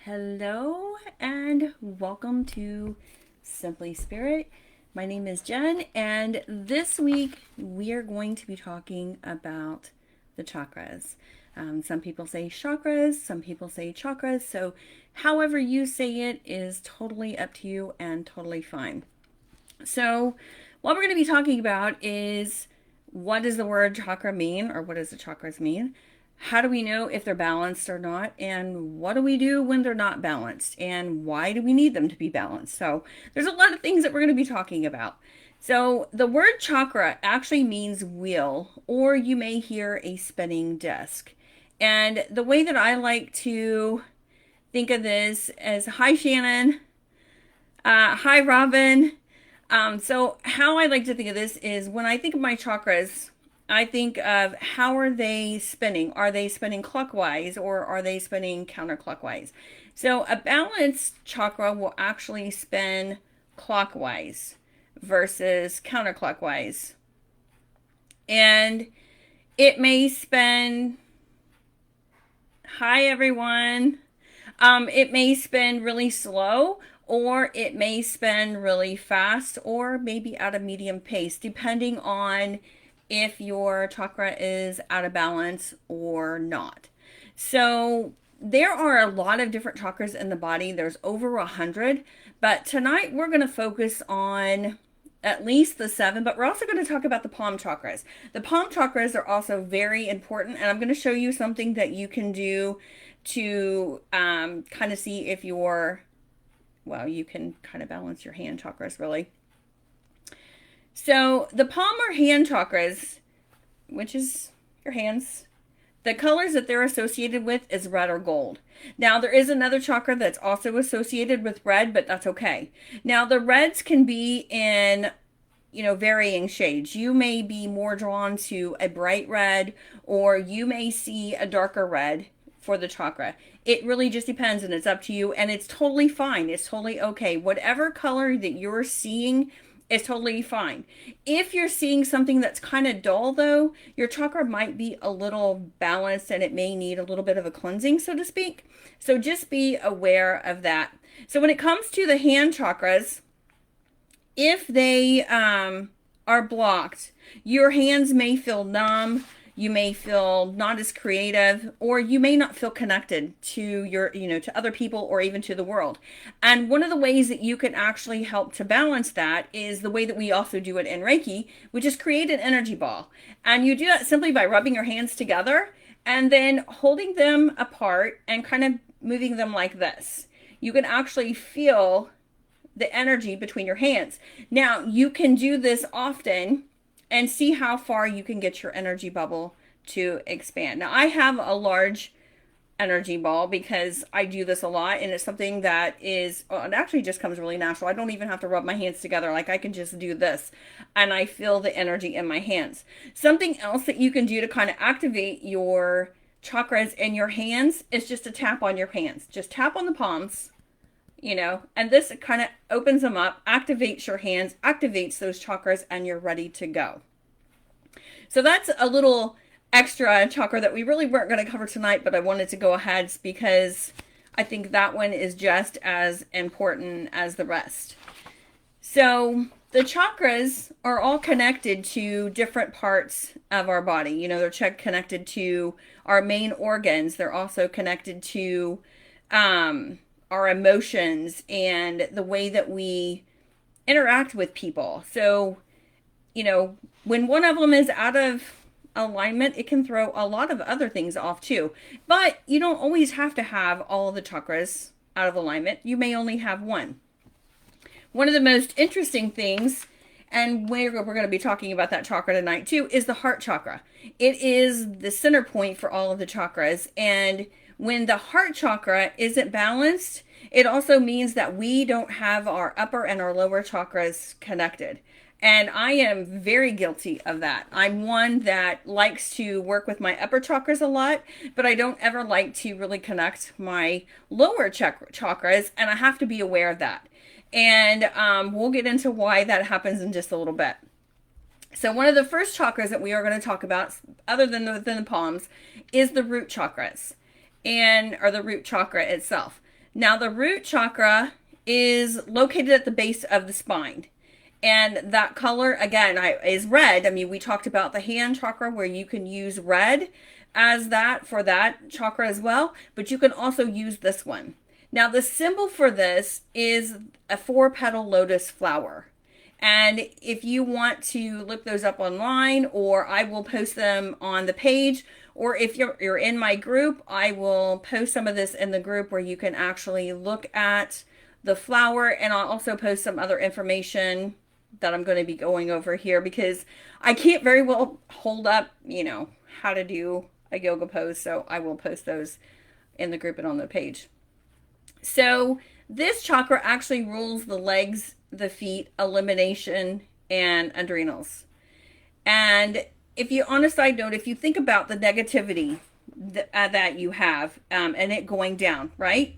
Hello and welcome to Simply Spirit. My name is Jen, and this week we are going to be talking about the chakras. Some people say chakras, some people say chakras, so however you say it is totally up to you and totally fine. So, what we're going to be talking about is what does the word chakra mean, or what does the chakras mean? How do we know if they're balanced or not? And what do we do when they're not balanced? And why do we need them to be balanced? So, there's a lot of things that we're going to be talking about. So, the word chakra actually means wheel, or you may hear a spinning disc. And the way that I like to think of this as hi, Shannon. Hi, Robin. So how I like to think of this is when I think of my chakras, I think of how are they spinning? Are they spinning clockwise or are they spinning counterclockwise? So a balanced chakra will actually spin clockwise versus counterclockwise. And it may spin, hi everyone. It may spin really slow, or it may spin really fast, or maybe at a medium pace, depending on if your chakra is out of balance or not. So there are a lot of different chakras in the body. There's over 100, but tonight we're going to focus on at least the 7, but we're also going to talk about the palm chakras. The palm chakras are also very important, and I'm going to show you something that you can do to kind of see if you can kind of balance your hand chakras really. So the palm or hand chakras, which is your hands, the colors that they're associated with is red or gold. Now there is another chakra that's also associated with red, but that's okay. Now the reds can be in varying shades. You may be more drawn to a bright red, or you may see a darker red for the chakra. It really just depends, and it's up to you, and it's totally fine. It's totally okay. Whatever color that you're seeing is totally fine. If you're seeing something that's kind of dull though, your chakra might be a little balanced and it may need a little bit of a cleansing, so to speak. So just be aware of that. So when it comes to the hand chakras, if they are blocked, your hands may feel numb, you may feel not as creative, or you may not feel connected to to other people or even to the world. And one of the ways that you can actually help to balance that is the way that we also do it in Reiki, which is create an energy ball. And you do that simply by rubbing your hands together and then holding them apart and kind of moving them like this. You can actually feel the energy between your hands. Now, you can do this often and see how far you can get your energy bubble to expand. Now, I have a large energy ball because I do this a lot, and it's something that it actually just comes really natural. I don't even have to rub my hands together. Like, I can just do this and I feel the energy in my hands. Something else that you can do to kind of activate your chakras in your hands is just to tap on your hands. Just tap on the palms, and this kind of opens them up, activates your hands, activates those chakras, and you're ready to go. So that's a little extra chakra that we really weren't going to cover tonight, but I wanted to go ahead because I think that one is just as important as the rest. So the chakras are all connected to different parts of our body. They're connected to our main organs. They're also connected to our emotions and the way that we interact with people. So, when one of them is out of alignment, it can throw a lot of other things off too. But you don't always have to have all of the chakras out of alignment. You may only have one. One of the most interesting things, and we're going to be talking about that chakra tonight too, is the heart chakra. It is the center point for all of the chakras, and when the heart chakra isn't balanced, it also means that we don't have our upper and our lower chakras connected. And I am very guilty of that. I'm one that likes to work with my upper chakras a lot, but I don't ever like to really connect my lower chakras, and I have to be aware of that. And we'll get into why that happens in just a little bit. So one of the first chakras that we are going to talk about, other than the palms, is the root chakras, or the root chakra itself. Now, the root chakra is located at the base of the spine. And that color, again, is red. I mean, we talked about the hand chakra where you can use red as that for that chakra as well, but you can also use this one. Now, the symbol for this is a 4-petal lotus flower. And if you want to look those up online, or I will post them on the page, or if you're in my group, I will post some of this in the group where you can actually look at the flower, and I'll also post some other information that I'm going to be going over here because I can't very well hold up, how to do a yoga pose, so I will post those in the group and on the page. So this chakra actually rules the legs, the feet, elimination, and adrenals. And if you, on a side note, if you think about the negativity that you have and it going down, right?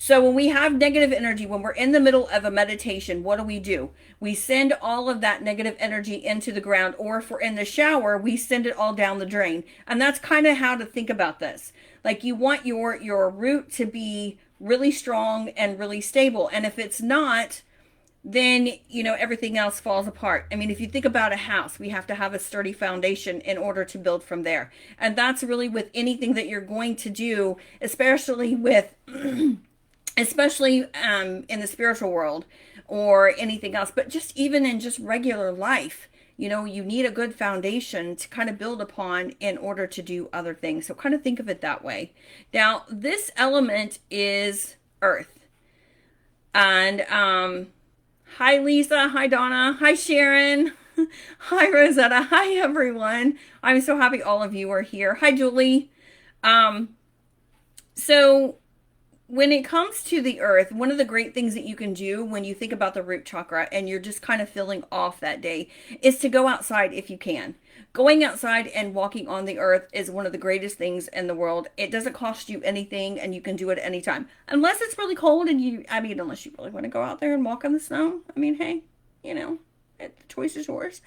So when we have negative energy, when we're in the middle of a meditation, what do? We send all of that negative energy into the ground, or if we're in the shower, we send it all down the drain. And that's kind of how to think about this. Like, you want your root to be really strong and really stable. And if it's not, then, everything else falls apart. I mean, if you think about a house, we have to have a sturdy foundation in order to build from there. And that's really with anything that you're going to do, especially with especially in the spiritual world or anything else, but just even in just regular life, you need a good foundation to kind of build upon in order to do other things. So kind of think of it that way. Now, this element is earth. And hi, Lisa. Hi, Donna. Hi, Sharon. Hi, Rosetta. Hi, everyone. I'm so happy all of you are here. Hi, Julie. So when it comes to the earth, one of the great things that you can do when you think about the root chakra and you're just kind of feeling off that day is to go outside if you can. Going outside and walking on the earth is one of the greatest things in the world. It doesn't cost you anything and you can do it anytime. Unless it's really cold and unless you really want to go out there and walk in the snow. I mean, hey, the choice is yours.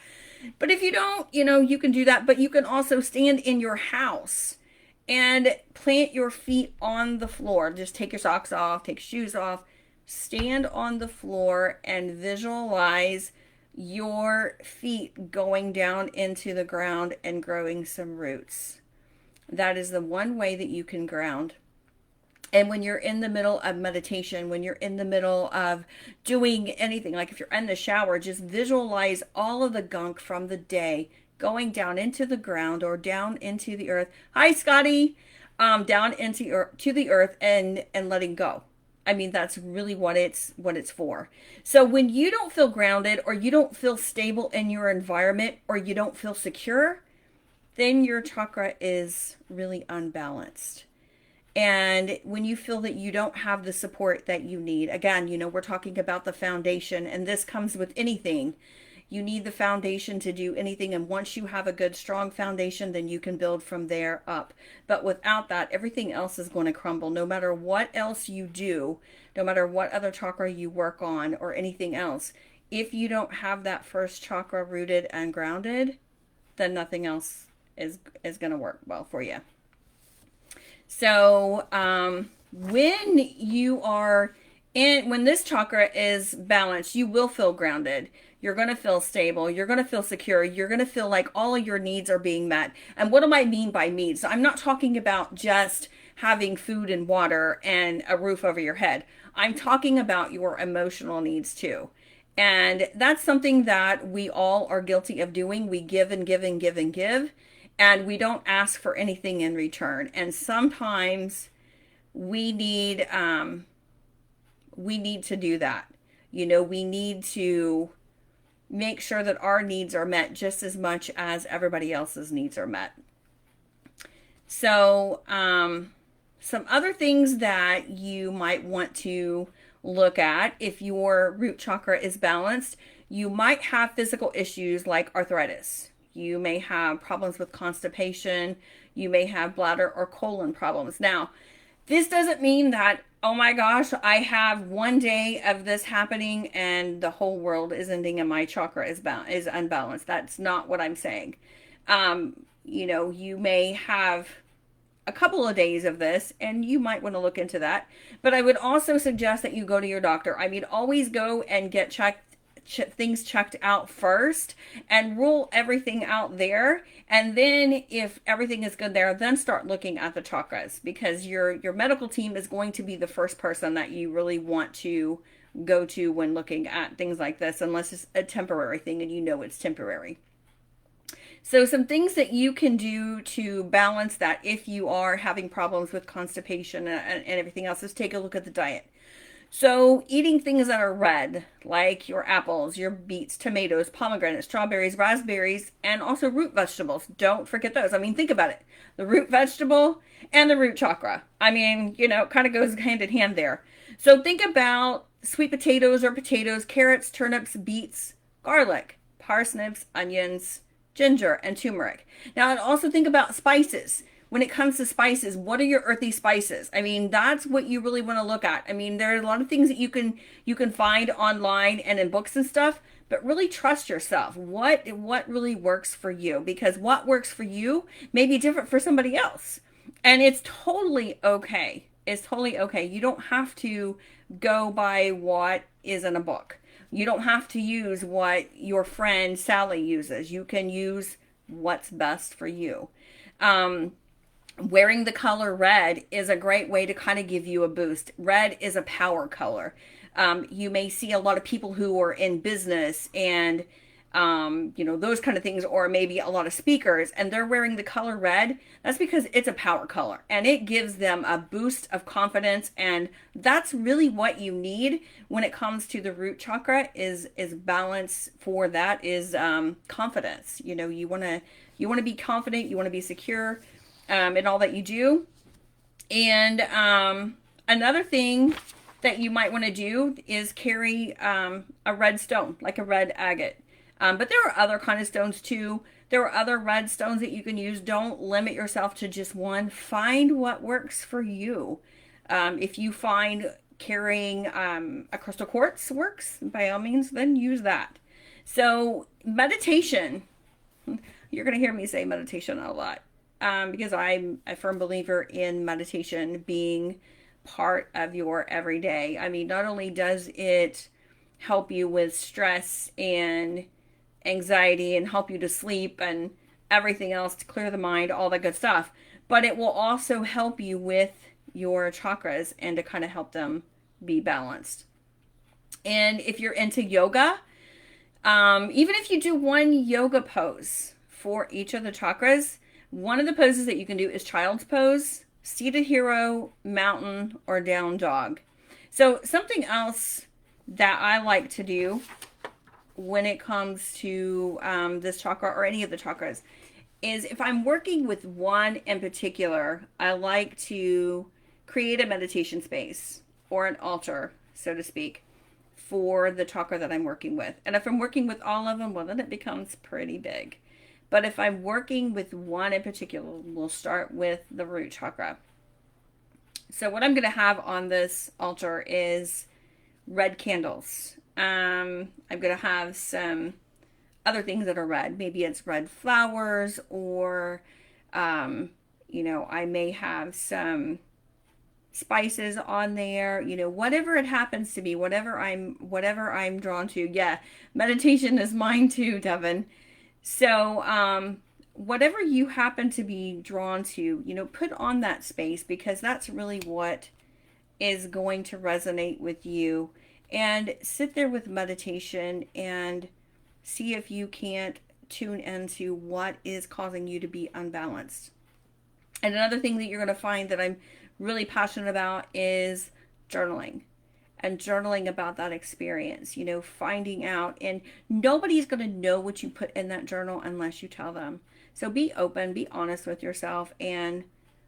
But if you don't, you can do that. But you can also stand in your house and plant your feet on the floor. Just take your socks off, take your shoes off, stand on the floor and visualize your feet going down into the ground and growing some roots. That is the one way that you can ground. And when you're in the middle of meditation, when you're in the middle of doing anything, like if you're in the shower, just visualize all of the gunk from the day going down into the ground or down into the earth. Hi, Scotty. Down into to the earth and letting go. I mean, that's really what it's for. So when you don't feel grounded or you don't feel stable in your environment or you don't feel secure, then your chakra is really unbalanced. And when you feel that you don't have the support that you need, again, we're talking about the foundation, and this comes with anything. You need the foundation to do anything. And once you have a good, strong foundation, then you can build from there up. But without that, everything else is going to crumble. No matter what else you do, no matter what other chakra you work on or anything else, if you don't have that first chakra rooted and grounded, then nothing else is going to work well for you. So when this chakra is balanced, you will feel grounded. You're going to feel stable. You're going to feel secure. You're going to feel like all of your needs are being met. And what do I mean by needs? I'm not talking about just having food and water and a roof over your head. I'm talking about your emotional needs too. And that's something that we all are guilty of doing. We give and give and give and give, and we don't ask for anything in return. And sometimes we need to do that. We need to make sure that our needs are met just as much as everybody else's needs are met. So some other things that you might want to look at if your root chakra is balanced, you might have physical issues like arthritis. You may have problems with constipation. You may have bladder or colon problems. Now, this doesn't mean that, oh my gosh, I have one day of this happening and the whole world is ending and my chakra is unbalanced. That's not what I'm saying. You may have a couple of days of this, and you might want to look into that. But I would also suggest that you go to your doctor. I mean, always go and get things checked out first and rule everything out there, and then if everything is good there, then start looking at the chakras, because your medical team is going to be the first person that you really want to go to when looking at things like this, unless it's a temporary thing and you know it's temporary. So some things that you can do to balance that if you are having problems with constipation and everything else is take a look at the diet. So eating things that are red, like your apples, your beets, tomatoes, pomegranates, strawberries, raspberries, and also root vegetables. Don't forget those. I mean, think about it. The root vegetable and the root chakra. I mean, you know, it kind of goes hand in hand there. So think about sweet potatoes or potatoes, carrots, turnips, beets, garlic, parsnips, onions, ginger, and turmeric. Now, and also think about spices. When it comes to spices, what are your earthy spices? I mean, that's what you really want to look at. I mean, there are a lot of things that you can find online and in books and stuff, but really trust yourself. What really works for you? Because what works for you may be different for somebody else. And it's totally okay. It's totally okay. You don't have to go by what is in a book. You don't have to use what your friend Sally uses. You can use what's best for you. Wearing the color red is a great way to kind of give you a boost. Red is a power color. You may see a lot of people who are in business and, you know, those kind of things, or maybe a lot of speakers, and they're wearing the color red. That's because it's a power color and it gives them a boost of confidence. And that's really what you need when it comes to the root chakra is balance for that is, confidence. You know, you want to be confident, you want to be secure, in all that you do. And another thing that you might want to do is carry a red stone, like a red agate. But there are other kind of stones too. There are other red stones that you can use. Don't limit yourself to just one. Find what works for you. If you find carrying a crystal quartz works, by all means, then use that. So meditation, you're going to hear me say meditation a lot. Because I'm a firm believer in meditation being part of your everyday. I mean, not only does it help you with stress and anxiety and help you to sleep and everything else to clear the mind, all that good stuff, but it will also help you with your chakras and to kind of help them be balanced. And if you're into yoga, even if you do one yoga pose for each of the chakras, one of the poses that you can do is child's pose, seated hero, mountain, or down dog. So something else that I like to do when it comes to this chakra or any of the chakras is if I'm working with one in particular, I like to create a meditation space or an altar, so to speak, for the chakra that I'm working with. And if I'm working with all of them, well, then it becomes pretty big. But if I'm working with one in particular, we'll start with the root chakra. So what I'm going to have on this altar is red candles. I'm going to have some other things that are red. Maybe it's red flowers, or, you know, I may have some spices on there, you know, whatever it happens to be, whatever I'm drawn to. Yeah, meditation is mine too, Devin. So, whatever you happen to be drawn to, you know, put on that space, because that's really what is going to resonate with you. And sit there with meditation and see if you can't tune into what is causing you to be unbalanced. And another thing that you're going to find that I'm really passionate about is journaling. And journaling about that experience, you know, finding out. And nobody's going to know what you put in that journal unless you tell them. So be open, be honest with yourself, and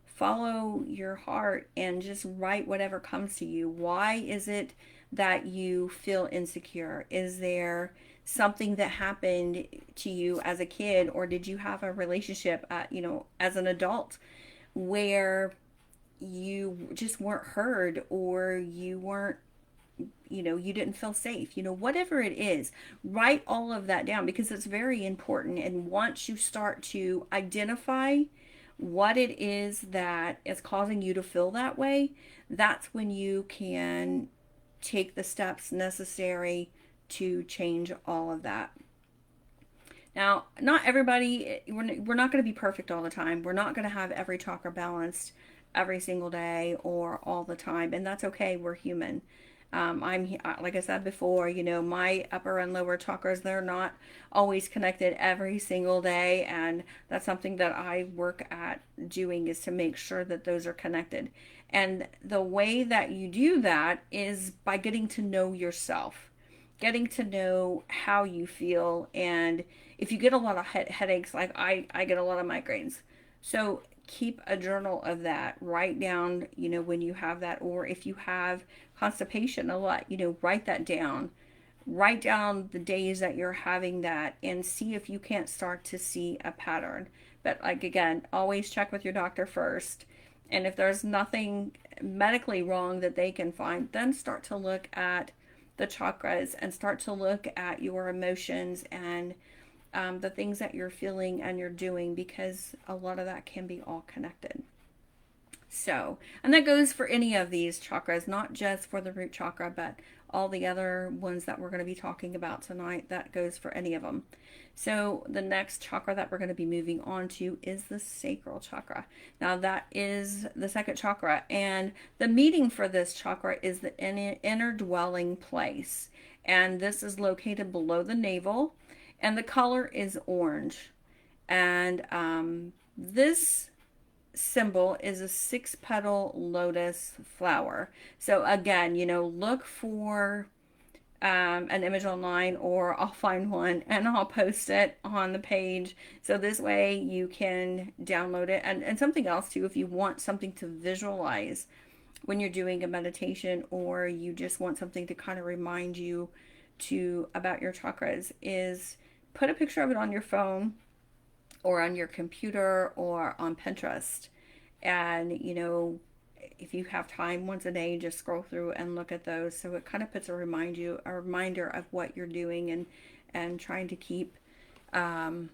follow your heart and just write whatever comes to you. Why is it that you feel insecure? Is there something that happened to you as a kid, or did you have a relationship, you know, as an adult where you just weren't heard, or you weren't, you know, you didn't feel safe, you know, whatever it is, write all of that down, because it's very important. And once you start to identify what it is that is causing you to feel that way, that's when you can take the steps necessary to change all of that. Now, not everybody, we're not going to be perfect all the time. We're not going to have every chakra balanced every single day or all the time, and that's okay. We're human. Like I said before, my upper and lower chakras, they're not always connected every single day, and that's something that I work at doing, is to make sure that those are connected. And the way that you do that is by getting to know yourself, getting to know how you feel. And if you get a lot of headaches, like I get a lot of migraines. So keep a journal of that. Write down, when you have that, or if you have constipation a lot, write that down. Write down the days that you're having that and see if you can't start to see a pattern. But like, again, always check with your doctor first. And if there's nothing medically wrong that they can find, then start to look at the chakras and start to look at your emotions and the things that you're feeling and you're doing, because a lot of that can be all connected. So, and that goes for any of these chakras, not just for the root chakra, but all the other ones that we're going to be talking about tonight. That goes for any of them. So the next chakra that we're going to be moving on to is the sacral chakra. Now that is the second chakra, and the meaning for this chakra is the inner dwelling place. And this is located below the navel, and the color is orange. And this symbol is a 6-petal lotus flower. So again, look for an image online, or I'll find one and I'll post it on the page. So this way you can download it. And something else too, if you want something to visualize when you're doing a meditation, or you just want something to kind of remind you about your chakras, is put a picture of it on your phone or on your computer or on Pinterest. And, if you have time once a day, just scroll through and look at those. So it kind of puts a reminder of what you're doing, and trying to keep, in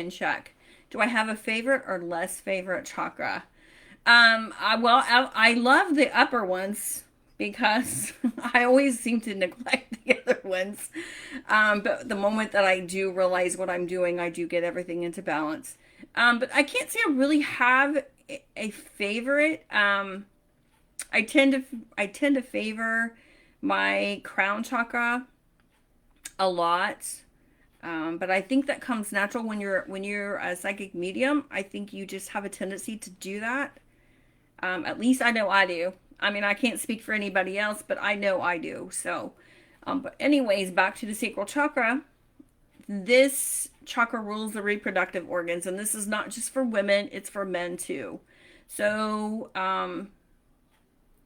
check. Do I have a favorite or less favorite chakra? I love the upper ones, because I always seem to neglect the other ones. But the moment that I do realize what I'm doing, I do get everything into balance. But I can't say I really have a favorite. I tend to favor my crown chakra a lot. But I think that comes natural when you're a psychic medium. I think you just have a tendency to do that. At least I know I do. I mean, I can't speak for anybody else, but I know I do. So, but anyways, back to the sacral chakra. This chakra rules the reproductive organs, and this is not just for women, it's for men too. So,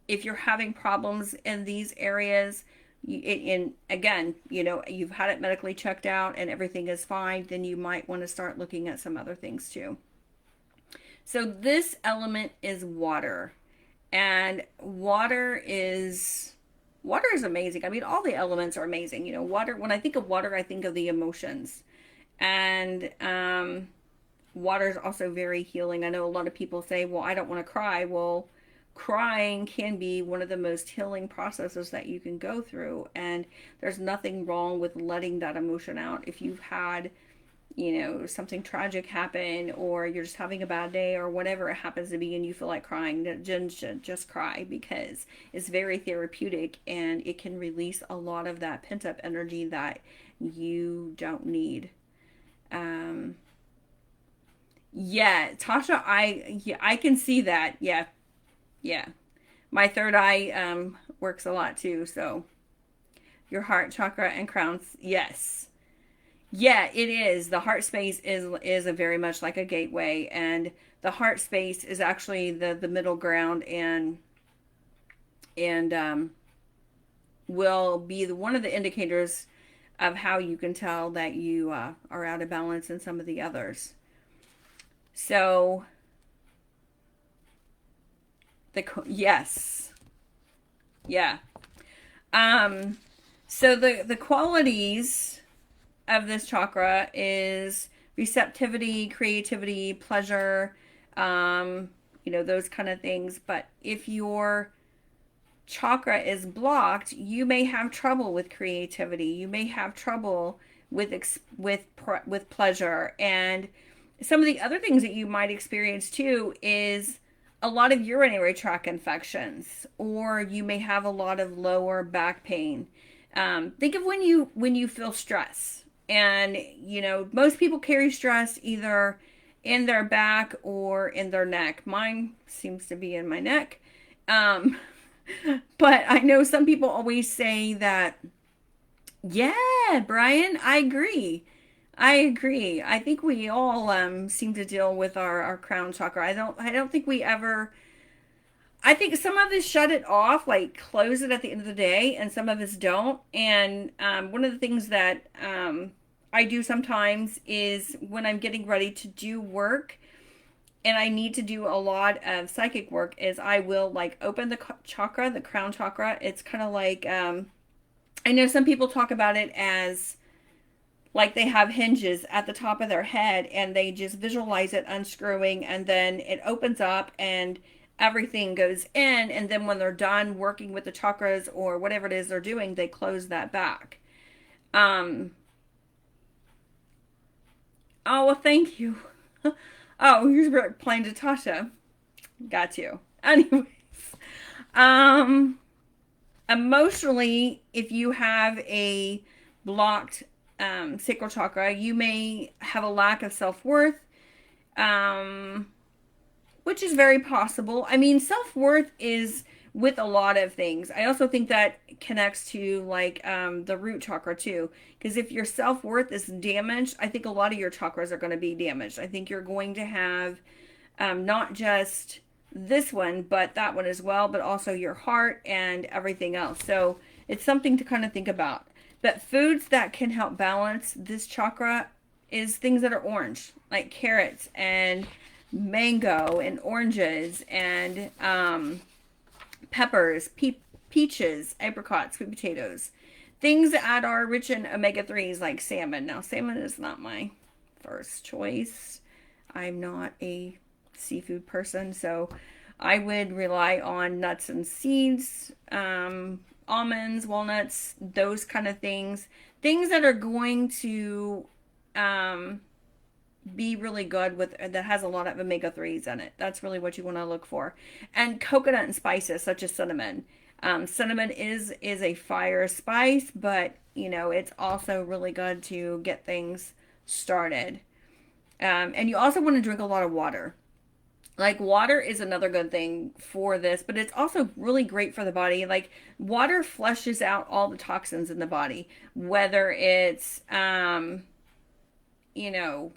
if you're having problems in these areas, and again, you've had it medically checked out and everything is fine, then you might want to start looking at some other things too. So this element is water. And water is amazing. I mean, all the elements are amazing. Water, when I think of water, I think of the emotions. And water is also very healing. I know a lot of people say, well, I don't want to cry. Well, crying can be one of the most healing processes that you can go through. And there's nothing wrong with letting that emotion out. If you've had something tragic happen, or you're just having a bad day, or whatever it happens to be, and you feel like crying, just cry, because it's very therapeutic, and it can release a lot of that pent up energy that you don't need. Yeah, Tasha, I can see that. Yeah. My third eye works a lot too. So your heart chakra and crowns, yes. Yeah, it is. The heart space is a very much like a gateway, and the heart space is actually the middle ground, and will be one of the indicators of how you can tell that you are out of balance in some of the others. So yes, yeah. So the qualities of this chakra is receptivity, creativity, pleasure, um, those kind of things. But if your chakra is blocked, you may have trouble with creativity. You may have trouble with pleasure, and some of the other things that you might experience too is a lot of urinary tract infections, or you may have a lot of lower back pain. Think of when you feel stress, and most people carry stress either in their back or in their neck. Mine seems to be in my neck. Um, but I know some people always say that, yeah, Brian, I agree. I agree. I think we all seem to deal with our crown chakra. I don't think we ever, I think some of us shut it off, like close it at the end of the day, and some of us don't. And one of the things that I do sometimes is when I'm getting ready to do work and I need to do a lot of psychic work, is I will like open the chakra, the crown chakra. It's kind of like, I know some people talk about it as like they have hinges at the top of their head and they just visualize it unscrewing, and then it opens up and everything goes in, and then when they're done working with the chakras or whatever it is they're doing, they close that back. um oh, well, thank you. Oh, you're playing to Tasha. Got you. Anyways, um emotionally, if you have a blocked sacral chakra, you may have a lack of self-worth, um, which is very possible. I mean, self-worth is with a lot of things. I also think that connects to like the root chakra too, because if your self-worth is damaged, I think a lot of your chakras are going to be damaged. I think you're going to have not just this one, but that one as well, but also your heart and everything else. So it's something to kind of think about. But foods that can help balance this chakra is things that are orange, like carrots and mango and oranges and peppers, peaches, apricots, sweet potatoes. Things that are rich in omega-3s like salmon. Now, salmon is not my first choice. I'm not a seafood person, so I would rely on nuts and seeds, almonds, walnuts, those kind of things that are going to um, be really good with, that has a lot of omega-3s in it. That's really what you want to look for. And coconut and spices such as cinnamon. Cinnamon is a fire spice, but it's also really good to get things started. And you also want to drink a lot of water. Like water is another good thing for this, but it's also really great for the body. Like water flushes out all the toxins in the body, whether it's you know,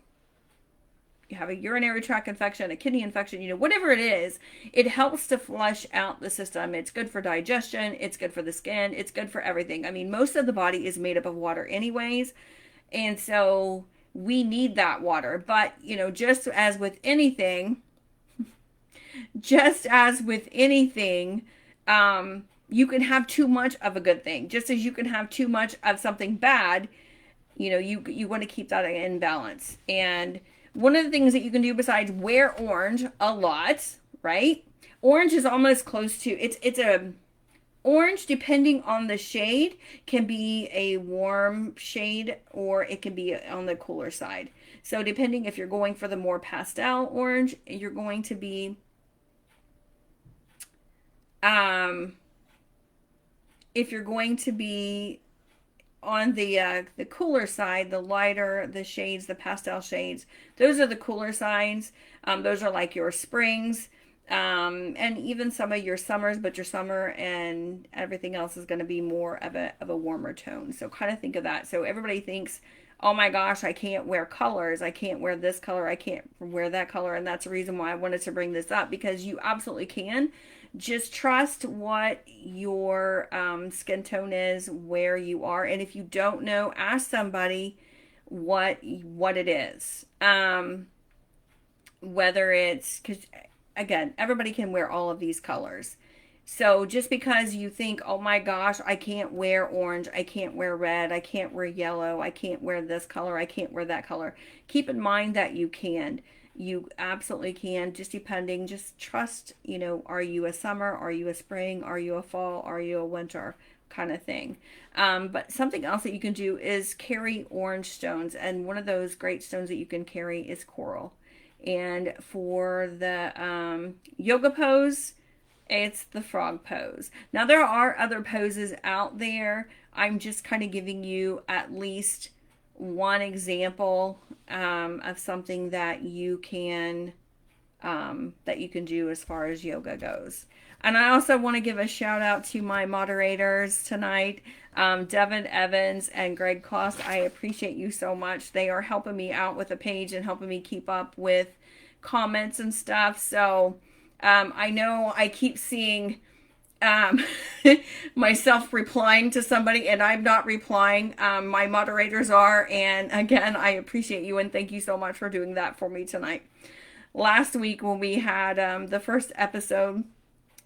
you have a urinary tract infection, a kidney infection, whatever it is, it helps to flush out the system. It's good for digestion, it's good for the skin, it's good for everything. I mean, most of the body is made up of water anyways, and so we need that water. But, just as with anything, you can have too much of a good thing, just as you can have too much of something bad. You want to keep that in balance. And one of the things that you can do besides wear orange a lot, right? Orange is almost close to, it's a orange, depending on the shade, can be a warm shade or it can be on the cooler side. So depending if you're going for the more pastel orange, you're going to be if you're going to be on the cooler side, the lighter the shades, the pastel shades, those are the cooler sides. Those are like your springs, and even some of your summers, but your summer and everything else is going to be more of a warmer tone. So kind of think of that. So everybody thinks, oh my gosh, I can't wear colors. I can't wear this color. I can't wear that color. And that's the reason why I wanted to bring this up, because you absolutely can. Just trust what your skin tone is, where you are. And if you don't know, ask somebody what it is. Whether it's, because again, everybody can wear all of these colors. So just because you think, oh my gosh, I can't wear orange, I can't wear red, I can't wear yellow, I can't wear this color, I can't wear that color, keep in mind that you can. You absolutely can, just depending, just trust, are you a summer? Are you a spring? Are you a fall? Are you a winter? Kind of thing. But something else that you can do is carry orange stones. And one of those great stones that you can carry is coral. And for the yoga pose, it's the frog pose. Now, there are other poses out there. I'm just kind of giving you at least one example of something that you can do as far as yoga goes. And I also want to give a shout out to my moderators tonight, Devin Evans and Greg Cost. I appreciate you so much. They are helping me out with the page and helping me keep up with comments and stuff. So I know I keep seeing um, myself replying to somebody and I'm not replying. My moderators are. And again, I appreciate you and thank you so much for doing that for me tonight. Last week when we had the first episode,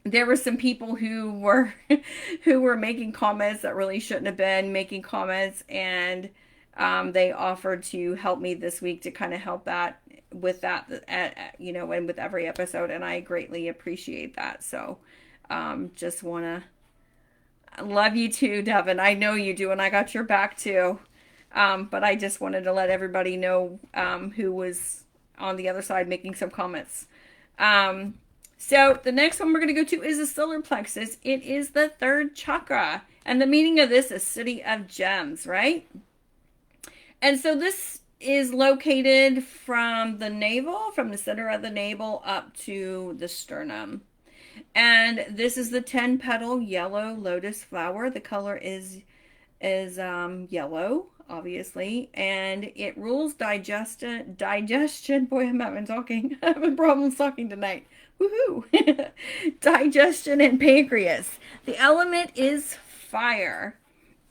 there were some people who were who were making comments that really shouldn't have been making comments, and they offered to help me this week to kind of help that with that, and with every episode, and I greatly appreciate that. So just want to love you too, Devin. I know you do, and I got your back too. But I just wanted to let everybody know who was on the other side making some comments. So the next one we're going to go to is the solar plexus. It is the third chakra. And the meaning of this is city of gems, right? And so this is located from the navel, from the center of the navel up to the sternum. And this is the 10-petal yellow lotus flower. The color is yellow, obviously, and it rules digestion. Boy, I'm having problems talking tonight. Woohoo! Digestion and pancreas. The element is fire.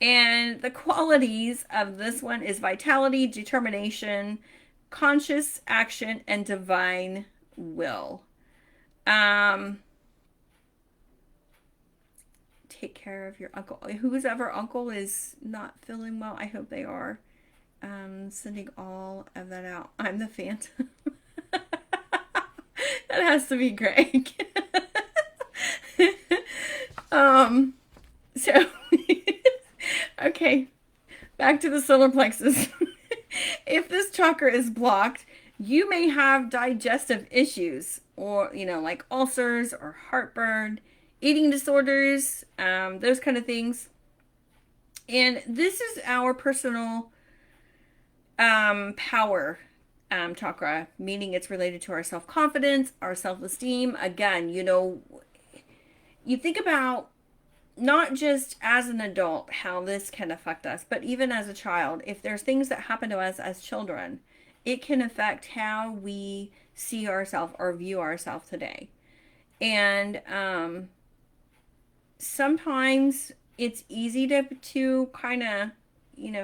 And the qualities of this one is vitality, determination, conscious action, and divine will. Take care of your uncle. Whose ever uncle is not feeling well, I hope they are. Sending all of that out. I'm the Phantom. That has to be Greg. So okay, back to the solar plexus. If this chakra is blocked, you may have digestive issues, or like ulcers or heartburn, eating disorders, those kind of things. And this is our personal power chakra, meaning it's related to our self-confidence, our self-esteem. Again, you think about not just as an adult how this can affect us, but even as a child. If there's things that happen to us as children, it can affect how we see ourselves or view ourselves today. And sometimes it's easy to kind of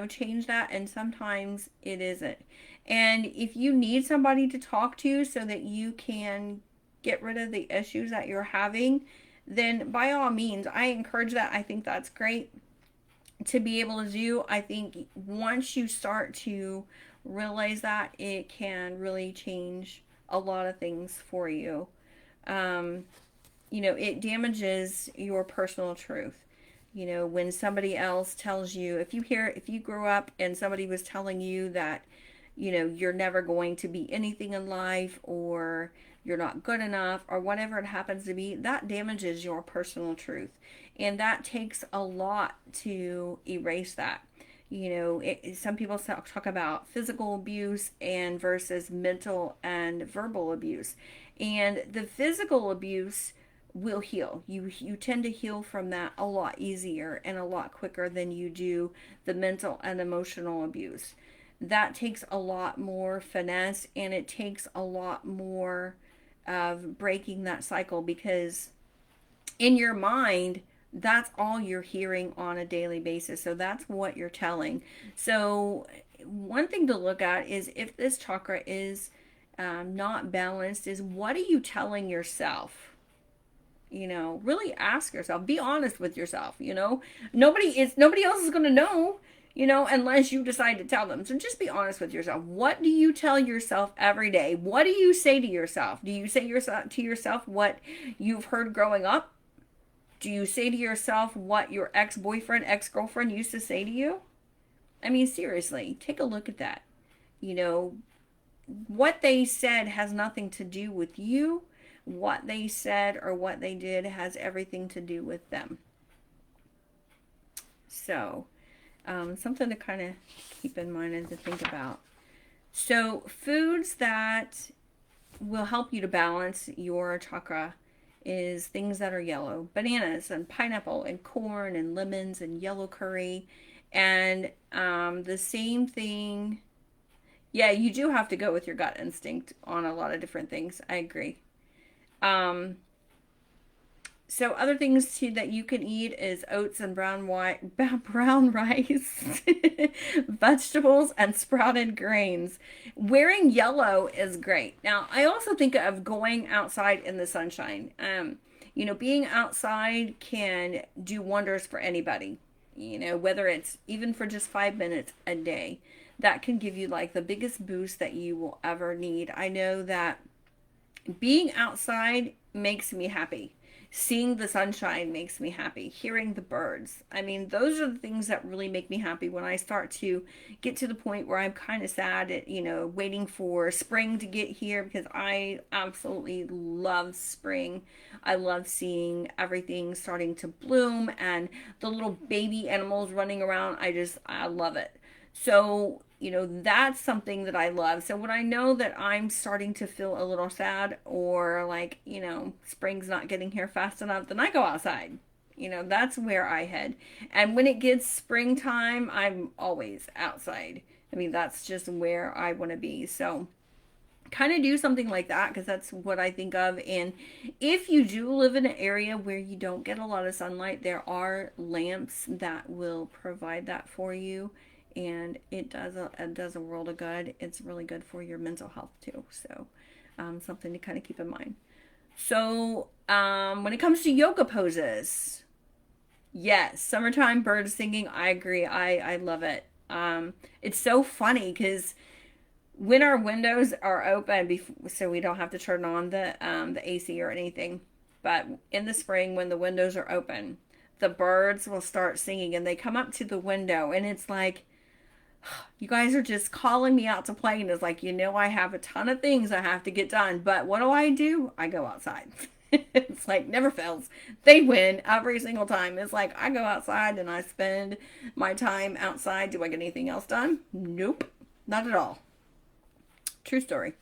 change that, and sometimes it isn't. And if you need somebody to talk to so that you can get rid of the issues that you're having, then by all means, I encourage that. I think that's great to be able to do. I think once you start to realize that, it can really change a lot of things for you. It damages your personal truth. When somebody else tells you, if you grew up and somebody was telling you that, you're never going to be anything in life, or you're not good enough, or whatever it happens to be, that damages your personal truth. And that takes a lot to erase that. Some people talk about physical abuse and versus mental and verbal abuse. And the physical abuse will heal. You tend to heal from that a lot easier and a lot quicker than you do the mental and emotional abuse. That takes a lot more finesse, and it takes a lot more of breaking that cycle, because in your mind, that's all you're hearing on a daily basis. So that's what you're telling. So one thing to look at is, if this chakra is not balanced, is what are you telling yourself? You know, really ask yourself, be honest with yourself, you know. Nobody else is going to know, you know, unless you decide to tell them. So just be honest with yourself. What do you tell yourself every day? What do you say to yourself? Do you say to yourself what you've heard growing up? Do you say to yourself what your ex-boyfriend, ex-girlfriend used to say to you? I mean, seriously, take a look at that. You know, what they said has nothing to do with you. What they said or what they did has everything to do with them. So, something to kind of keep in mind and to think about. So, foods that will help you to balance your chakra is things that are yellow: bananas and pineapple and corn and lemons and yellow curry. And the same thing. Yeah, you do have to go with your gut instinct on a lot of different things. I agree. Um, so other things too that you can eat is oats and brown rice, vegetables and sprouted grains. Wearing yellow is great. Now, I also think of going outside in the sunshine. You know, being outside can do wonders for anybody. You know, whether it's even for just 5 minutes a day, that can give you like the biggest boost that you will ever need. I know that being outside makes me happy. Seeing the sunshine makes me happy. Hearing the birds. I mean, those are the things that really make me happy when I start to get to the point where I'm kind of sad at, you know, waiting for spring to get here, because I absolutely love spring. I love seeing everything starting to bloom and the little baby animals running around. I love it. So, you know, that's something that I love. So when I know that I'm starting to feel a little sad, or like, you know, spring's not getting here fast enough, then I go outside. You know, that's where I head. And when it gets springtime, I'm always outside. I mean, that's just where I want to be. So kind of do something like that, because that's what I think of. And if you do live in an area where you don't get a lot of sunlight, there are lamps that will provide that for you, and it does a world of good. It's really good for your mental health too. So something to kind of keep in mind. So when it comes to yoga poses, yes, summertime bird singing, I agree. I love it. It's so funny because when our windows are open, so we don't have to turn on the AC or anything, but in the spring when the windows are open, the birds will start singing and they come up to the window, and it's like, you guys are just calling me out to play. And it's like, you know, I have a ton of things I have to get done, but what do? I go outside. It's like never fails. They win every single time. It's like I go outside and I spend my time outside. Do I get anything else done? Nope, not at all. True story.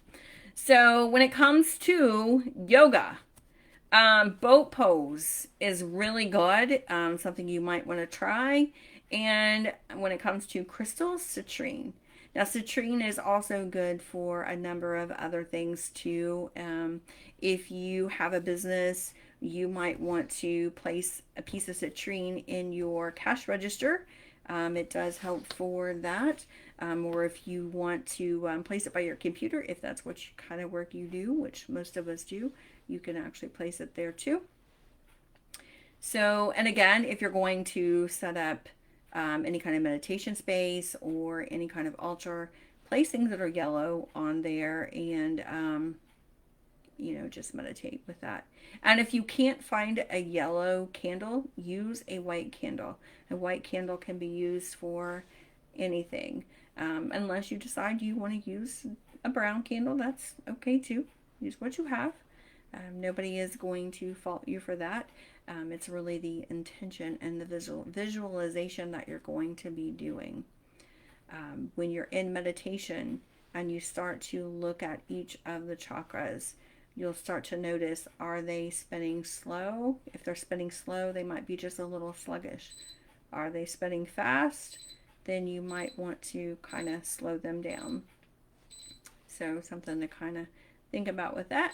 So when it comes to yoga, boat pose is really good. Something you might want to try. And when it comes to crystals, citrine. Now, citrine is also good for a number of other things too. If you have a business, you might want to place a piece of citrine in your cash register. It does help for that. Or if you want to place it by your computer, if that's what kind of work you do, which most of us do, you can actually place it there too. So, and again, if you're going to set up any kind of meditation space or any kind of altar, place things that are yellow on there, and you know, just meditate with that. And if you can't find a yellow candle, use a white candle. A white candle can be used for anything, unless you decide you want to use a brown candle. That's okay too. Use what you have. Nobody is going to fault you for that. It's really the intention and the visualization that you're going to be doing. When you're in meditation and you start to look at each of the chakras, you'll start to notice, are they spinning slow? If they're spinning slow, they might be just a little sluggish. Are they spinning fast? Then you might want to kind of slow them down. So something to kind of think about with that.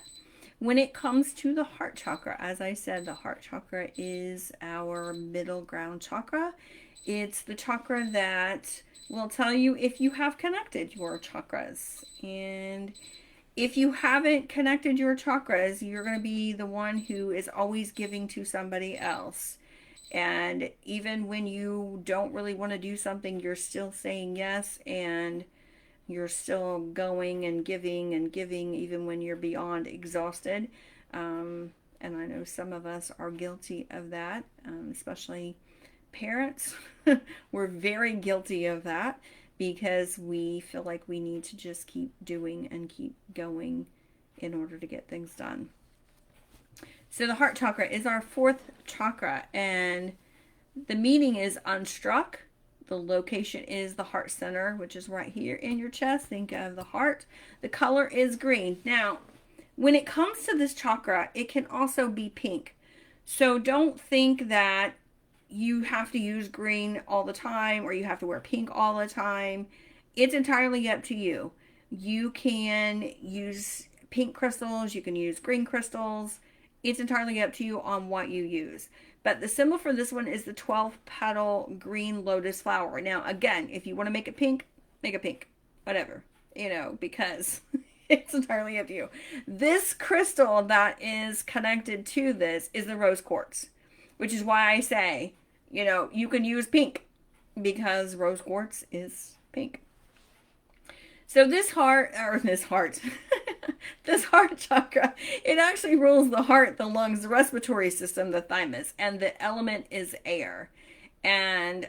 When it comes to the heart chakra, as I said, the heart chakra is our middle ground chakra. It's the chakra that will tell you if you have connected your chakras. And If you haven't connected your chakras, you're going to be the one who is always giving to somebody else. And even when you don't really want to do something, you're still saying yes, and you're still going and giving, even when you're beyond exhausted. And I know some of us are guilty of that, especially parents. We're very guilty of that because we feel like we need to just keep doing and keep going in order to get things done. So the heart chakra is our fourth chakra, and the meaning is unstruck. The location is the heart center, which is right here in your chest. Think of the heart. The color is green. Now, when it comes to this chakra, it can also be pink. So don't think that you have to use green all the time or you have to wear pink all the time. It's entirely up to you. You can use pink crystals, you can use green crystals. It's entirely up to you on what you use. But the symbol for this one is the 12 petal green lotus flower. Now, again, if you want to make it pink, make it pink. Whatever, because it's entirely up to you. This crystal that is connected to this is the rose quartz, which is why I say, you can use pink because rose quartz is pink. So this heart this heart chakra, it actually rules the heart, the lungs, the respiratory system, the thymus, and the element is air. And,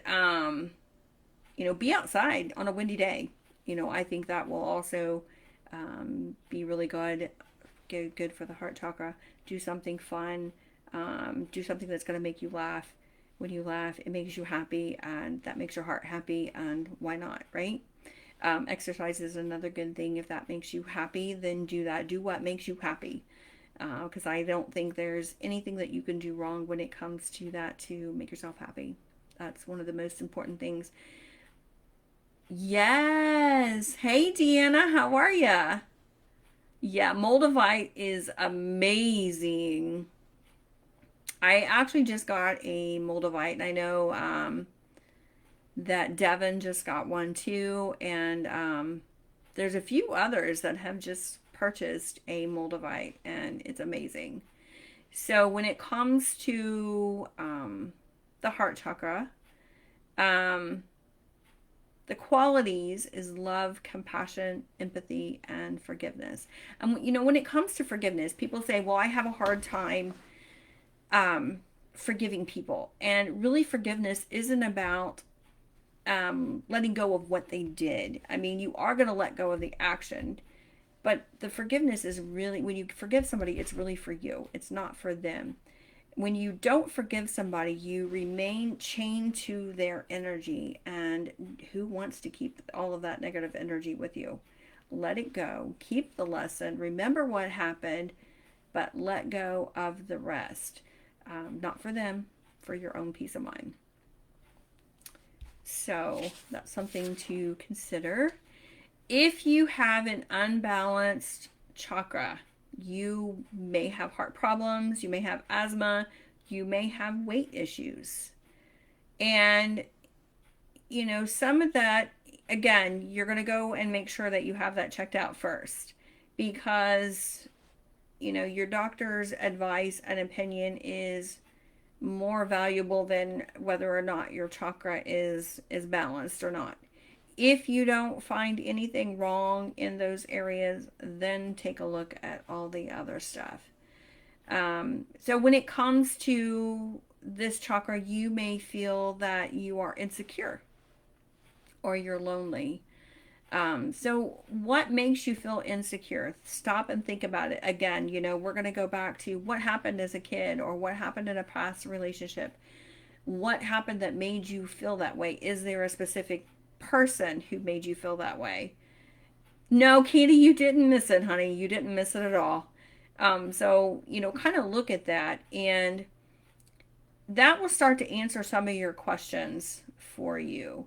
be outside on a windy day. I think that will also be really good for the heart chakra. Do something fun. Do something that's going to make you laugh. When you laugh, it makes you happy, and that makes your heart happy, and why not, right? Exercise is another good thing. If that makes you happy, then do that. Do what makes you happy. Because I don't think there's anything that you can do wrong when it comes to that to make yourself happy. That's one of the most important things. Yes. Hey, Deanna, how are ya? Yeah, Moldavite is amazing. I actually just got a Moldavite, and I know that Devin just got one too, and there's a few others that have just purchased a Moldavite, and it's amazing. So when it comes to the heart chakra, um, the qualities is love, compassion, empathy, and forgiveness. And when it comes to forgiveness, people say, "Well, I have a hard time forgiving people," and really, forgiveness isn't about letting go of what they did. I mean, you are going to let go of the action, but the forgiveness is really, when you forgive somebody, it's really for you. It's not for them. When you don't forgive somebody, you remain chained to their energy, and who wants to keep all of that negative energy with you? Let it go. Keep the lesson. Remember what happened, but let go of the rest. Not for them, for your own peace of mind. So that's something to consider. If you have an unbalanced chakra, you may have heart problems, you may have asthma, you may have weight issues. And, some of that, again, you're going to go and make sure that you have that checked out first, because, your doctor's advice and opinion is more valuable than whether or not your chakra is balanced or not. If you don't find anything wrong in those areas, then take a look at all the other stuff. So when it comes to this chakra, you may feel that you are insecure or you're lonely. So what makes you feel insecure? Stop and think about it. Again, we're going to go back to what happened as a kid or what happened in a past relationship. What happened that made you feel that way? Is there a specific person who made you feel that way? No, Katie, you didn't miss it, honey. You didn't miss it at all. So, kind of look at that, and that will start to answer some of your questions for you.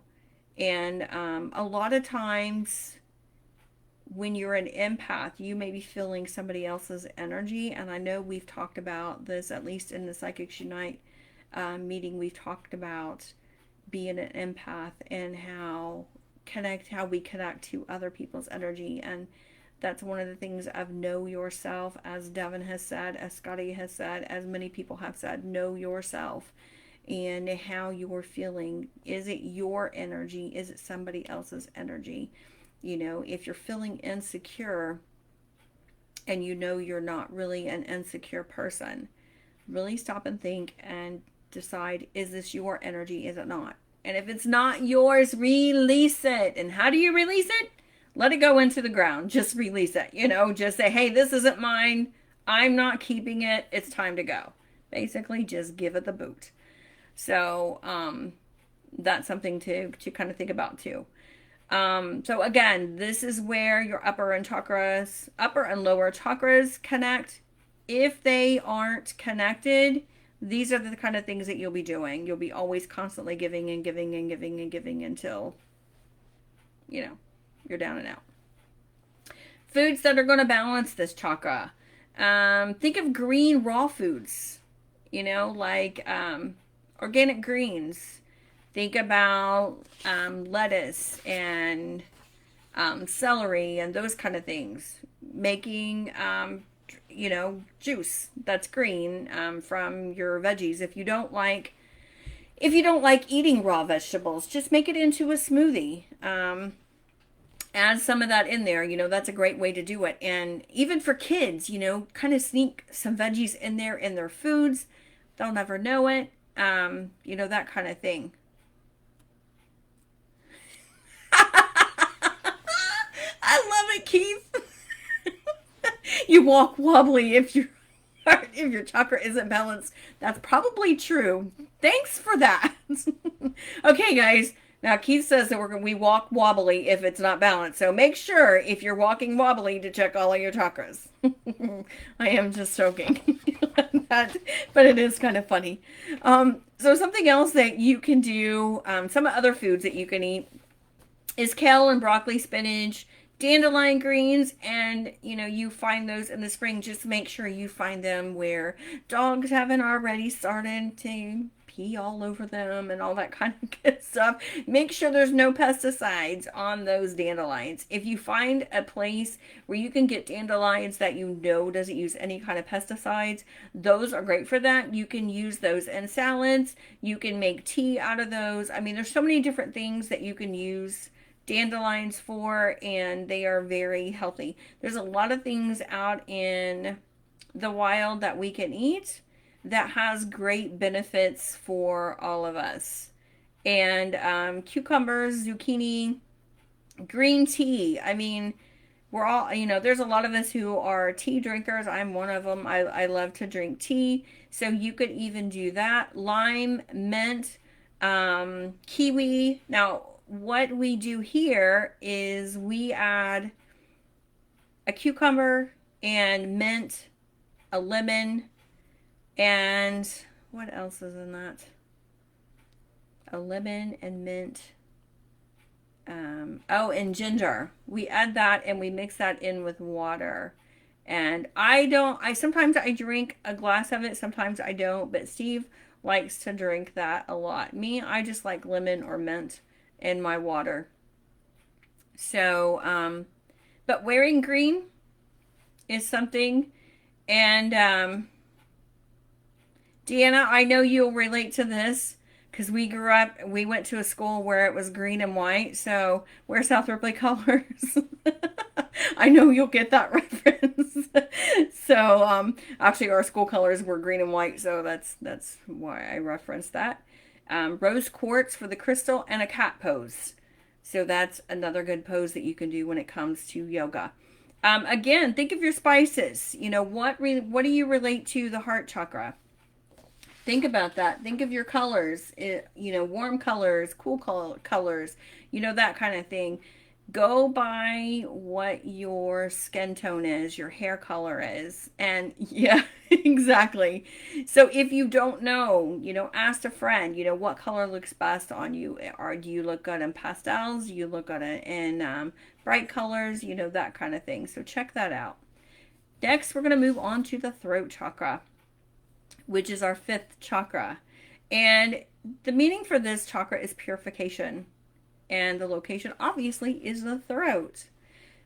And a lot of times when you're an empath, you may be feeling somebody else's energy. And I know we've talked about this, at least in the Psychics Unite meeting, we've talked about being an empath and how we connect to other people's energy. And That's one of the things of know yourself, as Devin has said, as Scotty has said, as many people have said, know yourself and how you're feeling. Is it your energy? Is it somebody else's energy? You know, if you're feeling insecure and you know you're not really an insecure person, really stop and think and decide, is this your energy? Is it not? And if it's not yours, release it. And how do you release it? Let it go into the ground. Just release it. You know, just say, hey, this isn't mine. I'm not keeping it. It's time to go. Basically, just give it the boot. So that's something to kind of think about too. So again, this is where your upper and lower chakras connect. If they aren't connected, these are the kind of things that you'll be doing. You'll be always constantly giving and giving and giving and giving until, you know, you're down and out. Foods that are going to balance this chakra. Think of green raw foods, you know, like organic greens. Think about lettuce and celery and those kind of things. Making, you know, juice that's green from your veggies. If you don't like eating raw vegetables, just make it into a smoothie. Add some of that in there. You know, that's a great way to do it. And even for kids, you know, kind of sneak some veggies in their foods. They'll never know it. You know, that kind of thing. I love it, Keith. You walk wobbly if your chakra isn't balanced. That's probably true. Thanks for that. Okay, guys. Now Keith says that we walk wobbly if it's not balanced. So make sure if you're walking wobbly to check all of your chakras. I am just joking. But it is kind of funny. So something else that you can do, some other foods that you can eat is kale and broccoli, spinach, dandelion greens, and you know, you find those in the spring. Just make sure you find them where dogs haven't already started to pee all over them and all that kind of good stuff. Make sure there's no pesticides on those dandelions. If you find a place where you can get dandelions that you know doesn't use any kind of pesticides, those are great for that. You can use those in salads. You can make tea out of those. I mean, there's so many different things that you can use dandelions for, and they are very healthy. There's a lot of things out in the wild that we can eat that has great benefits for all of us. And cucumbers, zucchini, green tea. I mean, we're all, you know, there's a lot of us who are tea drinkers. I'm one of them. I love to drink tea. So you could even do that. Lime, mint, kiwi. Now, what we do here is we add a cucumber and mint, a lemon, and what else is in that? A lemon and mint. And ginger. We add that and we mix that in with water. And sometimes I drink a glass of it, sometimes I don't, but Steve likes to drink that a lot. Me, I just like lemon or mint in my water. So, but wearing green is something. And Deanna, I know you'll relate to this because we went to a school where it was green and white. So we're South Ripley colors. I know you'll get that reference. So actually our school colors were green and white. So that's why I referenced that. Rose quartz for the crystal, and a cat pose. So that's another good pose that you can do when it comes to yoga. Again, think of your spices. You know, what do you relate to the heart chakra? Think about that. Think of your colors, you know, warm colors, cool colors, you know, that kind of thing. Go by what your skin tone is, your hair color is. And yeah, exactly. So if you don't know, you know, ask a friend, you know, what color looks best on you. Or do you look good in pastels? Do you look good in bright colors? You know, that kind of thing. So check that out. Next, we're going to move on to the throat chakra, which is our 5th chakra. And the meaning for this chakra is purification. And the location, obviously, is the throat.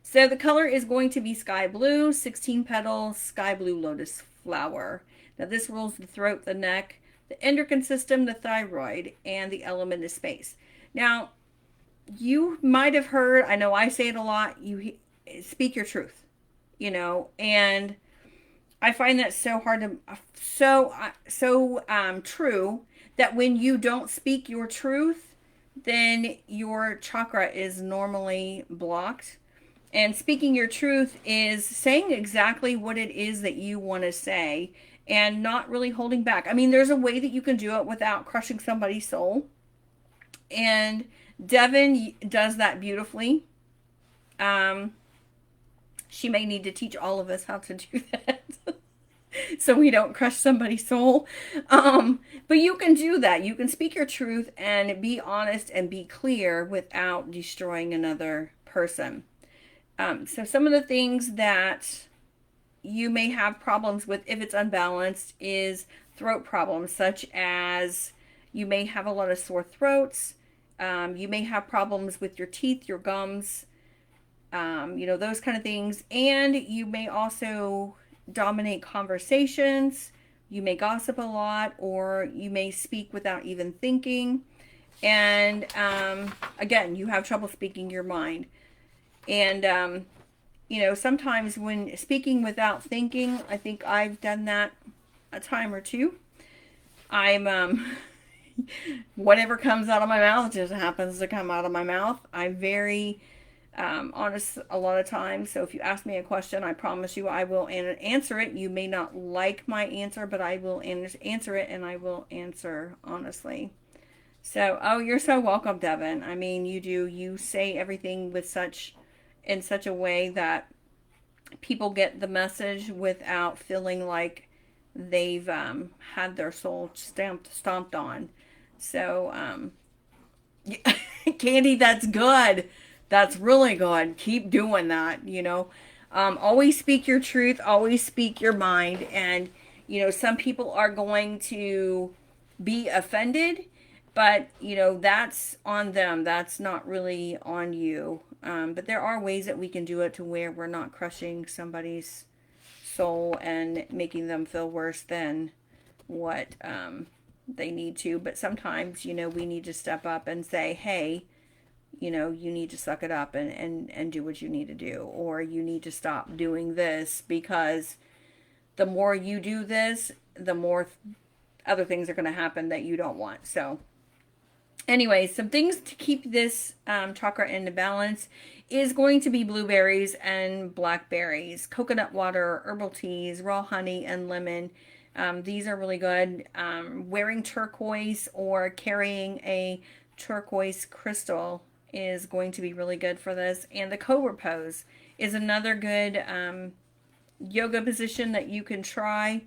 So the color is going to be sky blue, 16 petals, sky blue lotus flower. Now this rules the throat, the neck, the endocrine system, the thyroid, and the element is space. Now, you might have heard, I know I say it a lot, you speak your truth, and I find that so hard to, true, that when you don't speak your truth, then your chakra is normally blocked. And speaking your truth is saying exactly what it is that you want to say and not really holding back. I mean, there's a way that you can do it without crushing somebody's soul. And Devin does that beautifully. Um, she may need to teach all of us how to do that. So we don't crush somebody's soul. But you can do that. You can speak your truth and be honest and be clear without destroying another person. So some of the things that you may have problems with if it's unbalanced is throat problems, such as you may have a lot of sore throats. You may have problems with your teeth, your gums, those kind of things. And you may also dominate conversations. You may gossip a lot, or you may speak without even thinking. And again, you have trouble speaking your mind. And, sometimes when speaking without thinking, I think I've done that a time or two. I'm, whatever comes out of my mouth just happens to come out of my mouth. I'm very honest a lot of times. So if you ask me a question, I promise you I will answer it. You may not like my answer, but I will answer it, and I will answer honestly. So, oh, you're so welcome, Devin. I mean, you say everything in such a way that people get the message without feeling like they've had their soul stomped on. So, Candy, that's good. That's really good. Keep doing that. Always speak your truth, always speak your mind. And, some people are going to be offended, but, that's on them. That's not really on you. But there are ways that we can do it to where we're not crushing somebody's soul and making them feel worse than what they need to. But sometimes, we need to step up and say, hey, you need to suck it up and do what you need to do. Or you need to stop doing this, because the more you do this, the more other things are going to happen that you don't want. So anyway, some things to keep this chakra in balance is going to be blueberries and blackberries, coconut water, herbal teas, raw honey, and lemon. These are really good. Wearing turquoise or carrying a turquoise crystal is going to be really good for this. And the cobra pose is another good yoga position that you can try.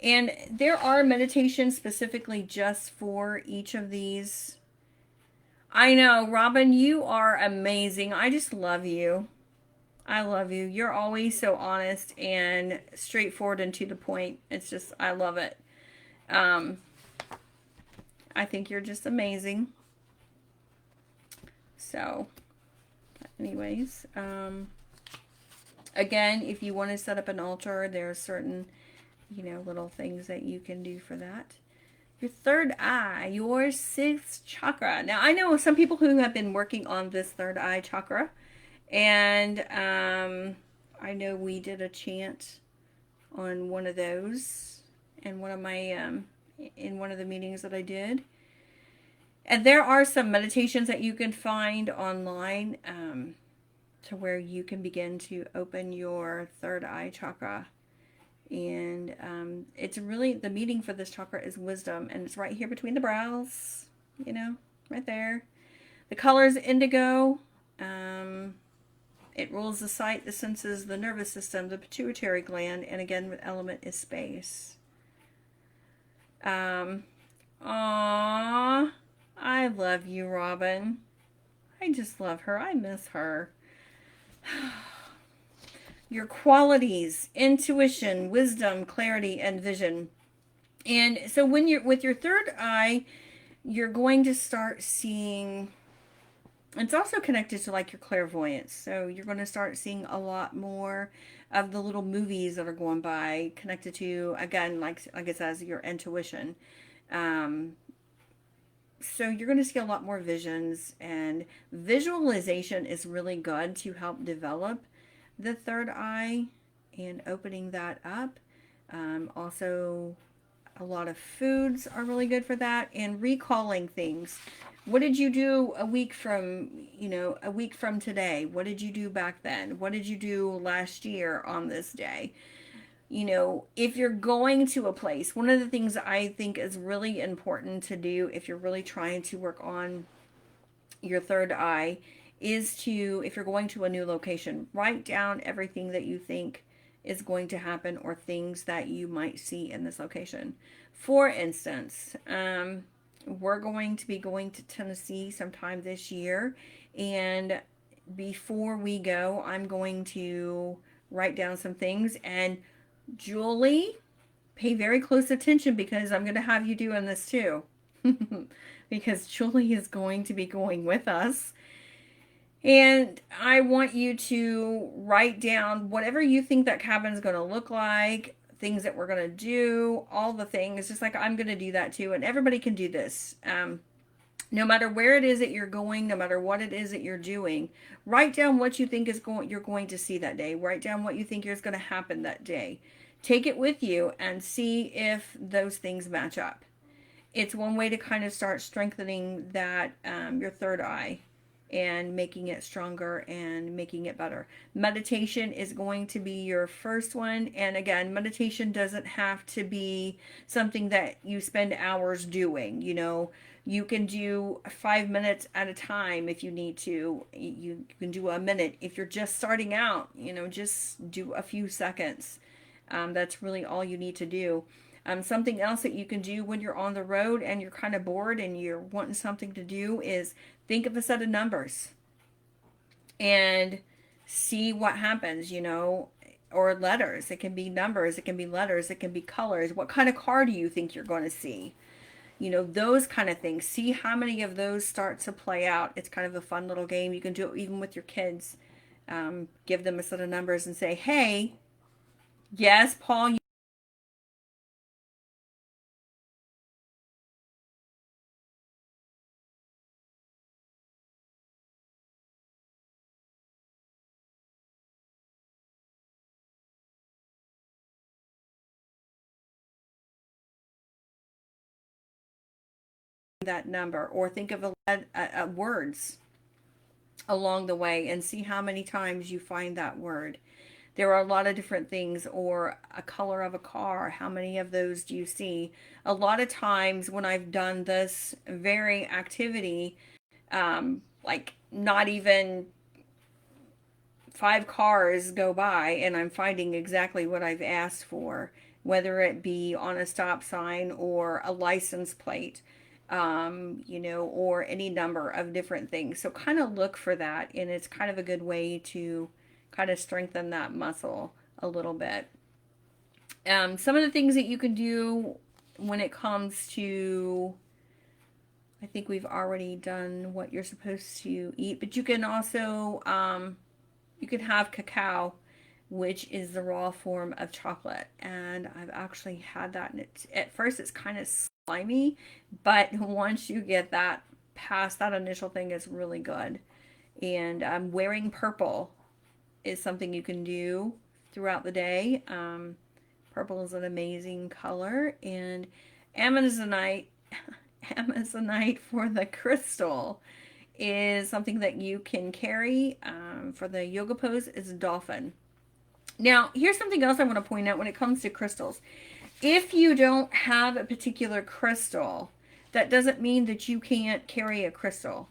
And there are meditations specifically just for each of these. I know, Robin, you are amazing. I just love you. I love you. You're always so honest and straightforward and to the point. It's just, I love it. I think you're just amazing. So, anyways, again, if you want to set up an altar, there are certain, little things that you can do for that. Your third eye, your sixth chakra. Now, I know some people who have been working on this third eye chakra, and I know we did a chant on one of those in one of my in one of the meetings that I did. And there are some meditations that you can find online to where you can begin to open your third eye chakra. And it's really, the meaning for this chakra is wisdom, and it's right here between the brows, right there. The color is indigo. It rules the sight, the senses, the nervous system, the pituitary gland, and again, the element is space. Aww, I love you, Robin. I just love her. I miss her. Your qualities: intuition, wisdom, clarity, and vision. And so when you're with your third eye, you're going to start seeing It's also connected to like your clairvoyance. So you're going to start seeing a lot more of the little movies that are going by connected to, again, like it says, your intuition. Um, so you're going to see a lot more visions, and visualization is really good to help develop the third eye and opening that up. Also, a lot of foods are really good for that, and recalling things. What did you do a week from, a week from today? What did you do back then? What did you do last year on this day? If you're going to a place, one of the things I think is really important to do if you're really trying to work on your third eye is to, if you're going to a new location, write down everything that you think is going to happen or things that you might see in this location. For instance, we're going to be going to Tennessee sometime this year, and before we go, I'm going to write down some things. And Julie, pay very close attention because I'm going to have you doing this too. Because Julie is going to be going with us. And I want you to write down whatever you think that cabin is going to look like, things that we're going to do, all the things. Just like I'm going to do that too. And everybody can do this. No matter where it is that you're going, no matter what it is that you're doing, write down what you think you're going to see that day. Write down what you think is going to happen that day. Take it with you and see if those things match up. It's one way to kind of start strengthening that, your third eye, and making it stronger and making it better. Meditation is going to be your first one. And again, meditation doesn't have to be something that you spend hours doing. You can do 5 minutes at a time if you need to. You can do a minute. If you're just starting out, just do a few seconds. That's really all you need to do. Something else that you can do when you're on the road and you're kind of bored and you're wanting something to do is think of a set of numbers and see what happens, or letters. It can be numbers, it can be letters, it can be colors. What kind of car do you think you're going to see? Those kind of things. See how many of those start to play out. It's kind of a fun little game. You can do it even with your kids. Give them a set of numbers and say, hey, yes, Paul, that number, or think of words along the way and see how many times you find that word. There are a lot of different things, or a color of a car. How many of those do you see? A lot of times when I've done this very activity, like not even 5 cars go by and I'm finding exactly what I've asked for, whether it be on a stop sign or a license plate, or any number of different things. So kind of look for that, and it's kind of a good way to kind of strengthen that muscle a little bit. Some of the things that you can do when it comes to, I think we've already done what you're supposed to eat, but you can also, you can have cacao, which is the raw form of chocolate. And I've actually had that, and at first it's kind of slimy, but once you get that past that initial thing, it's really good. And wearing purple is something you can do throughout the day. Purple is an amazing color, and amazonite, amazonite for the crystal is something that you can carry. For the yoga pose is a dolphin. Now, here's something else I want to point out when it comes to crystals. If you don't have a particular crystal, that doesn't mean that you can't carry a crystal.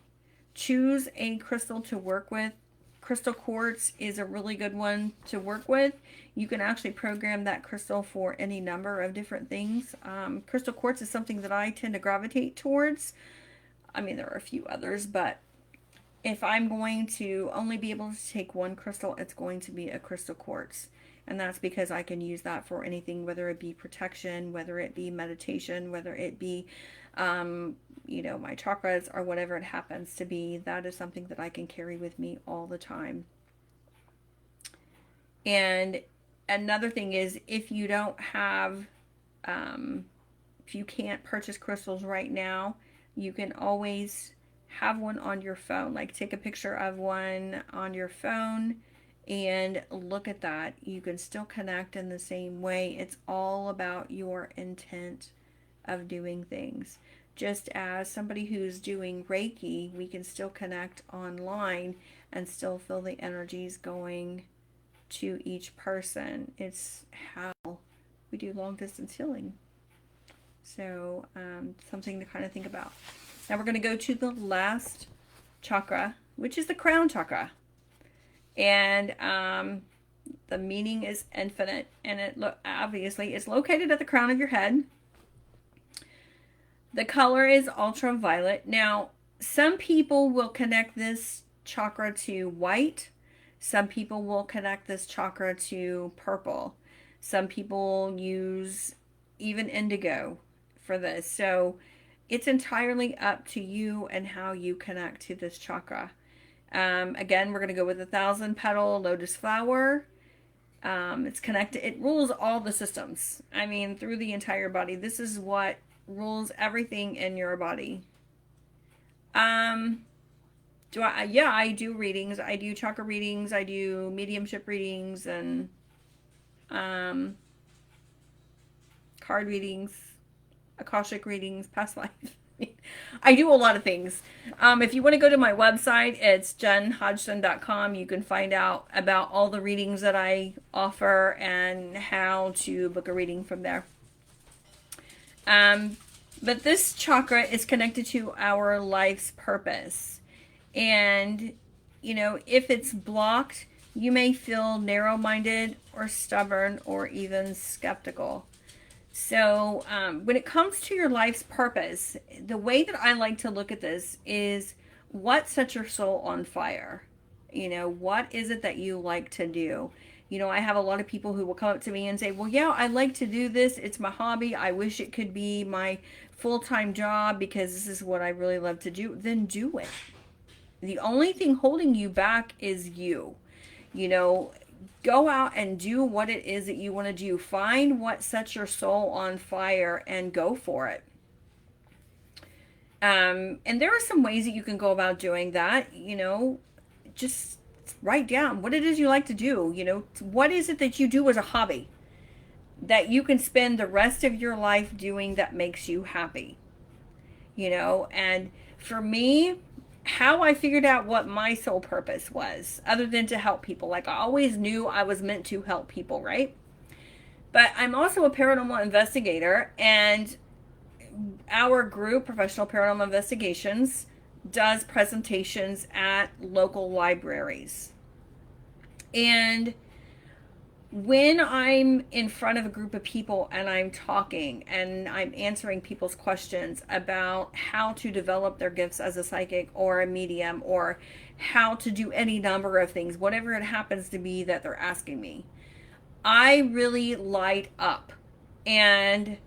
Choose a crystal to work with. Crystal quartz is a really good one to work with. You can actually program that crystal for any number of different things. Crystal quartz is something that I tend to gravitate towards. I mean, there are a few others, but if I'm going to only be able to take one crystal, it's going to be a crystal quartz. And that's because I can use that for anything, whether it be protection, whether it be meditation, whether it be, my chakras or whatever it happens to be. That is something that I can carry with me all the time. And another thing is, if you don't have, if you can't purchase crystals right now, you can always have one on your phone. Like, take a picture of one on your phone and look at that. You can still connect in the same way. It's all about your intent of doing things. Just as somebody who's doing Reiki, we can still connect online and still feel the energies going to each person. It's how we do long distance healing. So, something to kind of think about. Now we're going to go to the last chakra, which is the crown chakra. And the meaning is infinite. And obviously it's located at the crown of your head. The color is ultraviolet. Now, some people will connect this chakra to white. Some people will connect this chakra to purple. Some people use even indigo for this. So it's entirely up to you and how you connect to this chakra. Again, we're going to go with 1,000-petal lotus flower. It's connected. It rules all the systems. I mean, through the entire body. This is what rules everything in your body. I do readings. I do chakra readings. I do mediumship readings and card readings, Akashic readings, past life. I do a lot of things. If you want to go to my website, it's jenhodgson.com. You can find out about all the readings that I offer and how to book a reading from there. But this chakra is connected to our life's purpose. And, if it's blocked, you may feel narrow-minded or stubborn or even skeptical. So when it comes to your life's purpose, the way that I like to look at this is what sets your soul on fire? What is it that you like to do? I have a lot of people who will come up to me and say, well, yeah, I like to do this. It's my hobby. I wish it could be my full-time job because this is what I really love to do. Then do it. The only thing holding you back is you. Go out and do what it is that you want to do. Find what sets your soul on fire and go for it. And there are some ways that you can go about doing that. Just write down what it is you like to do. What is it that you do as a hobby that you can spend the rest of your life doing that makes you happy? And for me, how I figured out what my soul purpose was, other than to help people. Like, I always knew I was meant to help people, right? But I'm also a paranormal investigator, and our group, Professional Paranormal Investigations, does presentations at local libraries. And when I'm in front of a group of people and I'm talking and I'm answering people's questions about how to develop their gifts as a psychic or a medium, or how to do any number of things, whatever it happens to be that they're asking me, I really light up. And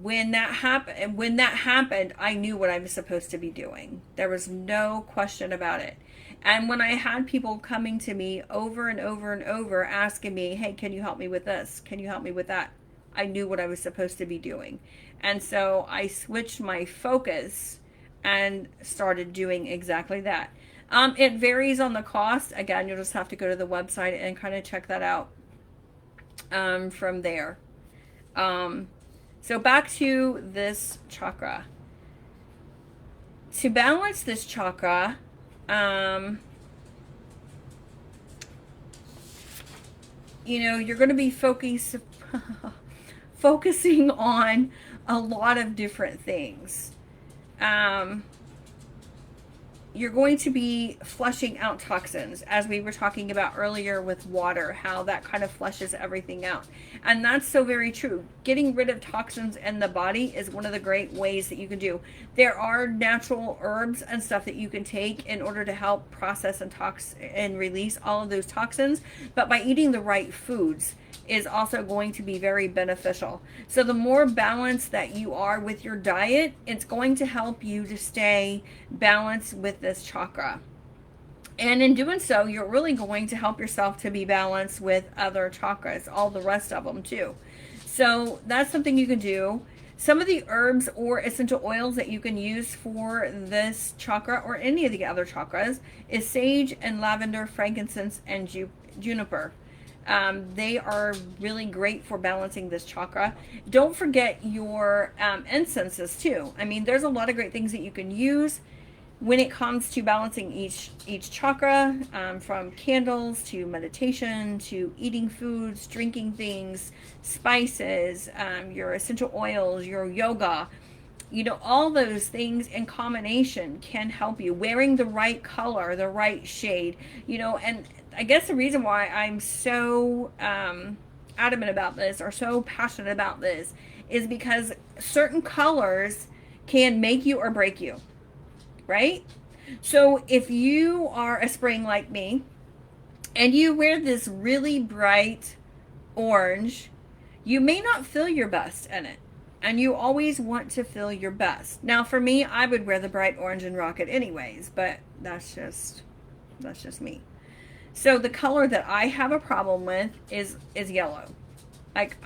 when that happened, I knew what I was supposed to be doing. There was no question about it. And when I had people coming to me over and over and over asking me, hey, can you help me with this? Can you help me with that? I knew what I was supposed to be doing. And so I switched my focus and started doing exactly that. It varies on the cost. Again, you'll just have to go to the website and kind of check that out from there. So back to this chakra. To balance this chakra, you're going to be focusing on a lot of different things. you're going to be flushing out toxins, as we were talking about earlier with water, how that kind of flushes everything out. And that's so very true. Getting rid of toxins in the body is one of the great ways that you can do. There are natural herbs and stuff that you can take in order to help process and release all of those toxins, but by eating the right foods is also going to be very beneficial. So the more balanced that you are with your diet, it's going to help you to stay balanced with this chakra. And in doing so, you're really going to help yourself to be balanced with other chakras, all the rest of them too. So that's something you can do. Some of the herbs or essential oils that you can use for this chakra or any of the other chakras is sage and lavender, frankincense, and juniper. They are really great for balancing this chakra. Don't forget your incenses too. I mean, there's a lot of great things that you can use when it comes to balancing each chakra, from candles to meditation to eating foods, drinking things, spices, your essential oils, your yoga. You know, all those things in combination can help you. Wearing the right color, the right shade, you know, and I guess the reason why I'm so adamant about this or so passionate about this is because certain colors can make you or break you, right? So if you are a spring like me and you wear this really bright orange, you may not feel your best in it. And you always want to feel your best. Now for me, I would wear the bright orange and rock it anyways, but that's just me. So the color that I have a problem with is yellow. Like,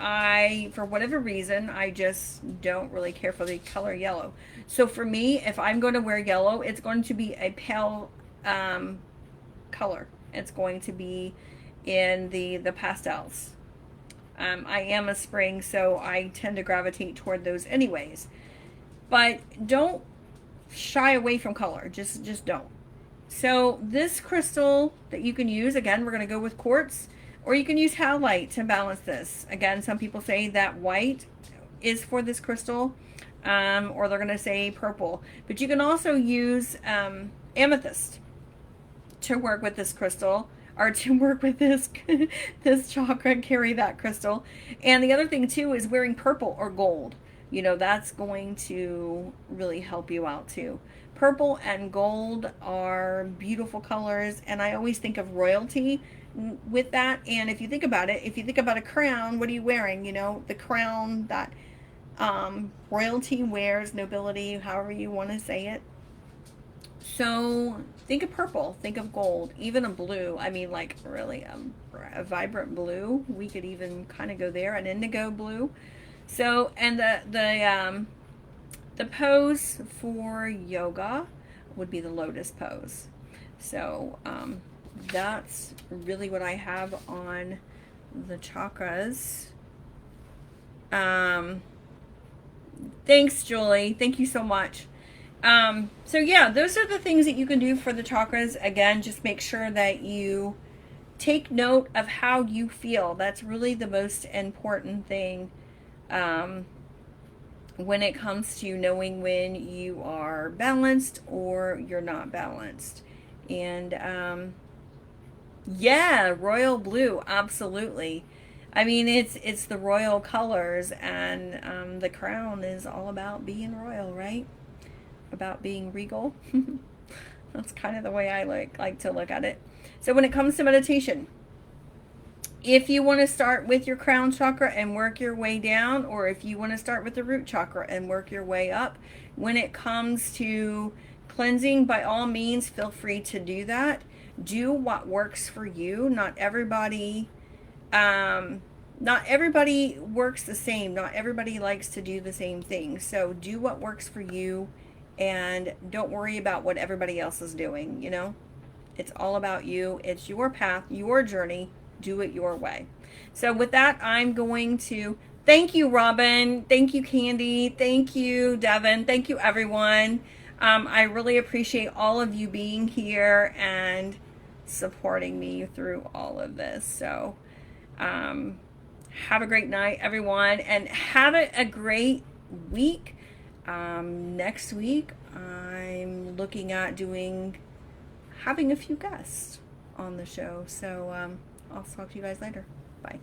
for whatever reason, I just don't really care for the color yellow. So for me, if I'm going to wear yellow, it's going to be a pale color. It's going to be in the pastels. I am a spring, so I tend to gravitate toward those anyways. But don't shy away from color. Just don't. So this crystal that you can use, again, we're going to go with quartz, or you can use halite to balance this. Again, some people say that white is for this crystal, or they're going to say purple. But you can also use amethyst to work with this crystal, or to work with this this chakra, carry that crystal. And the other thing too is wearing purple or gold. You know, that's going to really help you out too. Purple and gold are beautiful colors, and I always think of royalty with that. And if you think about it, if you think about a crown, what are you wearing? You know, the crown that royalty wears, nobility, however you want to say it. So think of purple, think of gold, even a blue. I mean, like really a vibrant blue. We could even kind of go there, an indigo blue. So, and the pose for yoga would be the lotus pose. So that's really what I have on the chakras. Thanks, Julie. Thank you so much. So yeah, those are the things that you can do for the chakras. Again, just make sure that you take note of how you feel. That's really the most important thing when it comes to knowing when you are balanced or you're not balanced. And yeah, royal blue, absolutely. I mean, it's the royal colors, and the crown is all about being royal, right? About being regal. That's kind of the way I like to look at it. So when it comes to meditation, if you want to start with your crown chakra and work your way down, or if you want to start with the root chakra and work your way up, when it comes to cleansing, by all means, feel free to do that. Do what works for you. Not everybody works the same. Not everybody likes to do the same thing. So do what works for you, and don't worry about what everybody else is doing. You know, it's all about you. It's your path, your journey. Do it your way. So with that, I'm going to thank you, Robin. Thank you, Candy. Thank you, Devin. Thank you, everyone. I really appreciate all of you being here and supporting me through all of this. So have a great night, everyone, and have a great week. Next week, I'm looking at having a few guests on the show. So I'll talk to you guys later. Bye.